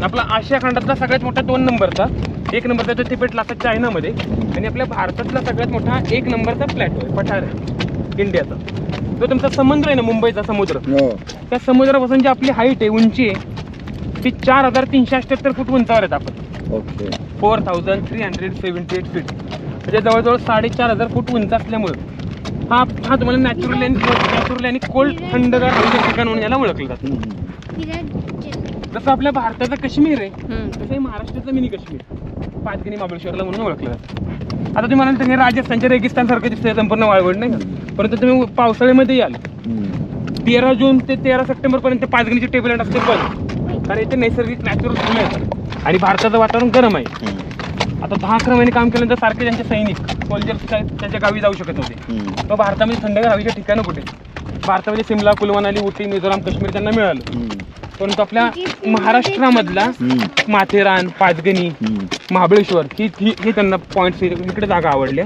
आपला आशिया खंडातला सगळ्यात मोठा 2 नंबरचा, 1 नंबरचा तो तिबेट लासा चायनामध्ये, आणि आपल्या भारतातला सगळ्यात मोठा 1 नंबरचा प्लॅटो आहे, पठार आहे इंडियाचा. जो तुमचा समुद्र आहे ना, मुंबईचा समुद्र, त्या समुद्रापासून जी आपली हाईट आहे, उंची आहे, ती 4378 फूट उंचावर आहेत आपण. ओके. 4378 फीट, म्हणजे जवळजवळ 4500 फूट उंच असल्यामुळं हा तुम्हाला नॅचरली आणि कोल्ड थंडगार हवेचं ठिकाण म्हणून याला ओळखलं जातं. जसं आपल्या भारताचं काश्मीर आहे, तसं महाराष्ट्राचं मिनी काश्मीर, पाचगणी महाबळेश्वरला म्हणून ओळखलं जातं. आता तुम्ही म्हणाल तर राजस्थानच्या रेगिस्तान सारखं दिसतंय संपूर्ण वाळवंट, नाही का? परंतु तुम्ही पावसाळ्यामध्ये याल, 13 जून ते 13 सप्टेंबर पर्यंत पाचगणीची टेबल असते बंद, कारण इथे नैसर्गिक नॅचरल थंड आहे आणि भारताचं वातावरण गरम आहे. आता 10-11 महिने काम केल्यानंतर सारखे त्यांचे सैनिक सोल्जर्स त्यांच्या गावी जाऊ शकत होते. तर भारतामध्ये थंडगार हवेचे ठिकाणं कुठे? भारतामध्ये सिमला, कुलू मनाली, उटी, मिझोराम, काश्मीर त्यांना मिळालं. परंतु आपल्या महाराष्ट्रामधला माथेरान, पाचगणी, महाबळेश्वर ही त्यांना पॉईंट्स, इकडे जागा आवडल्या.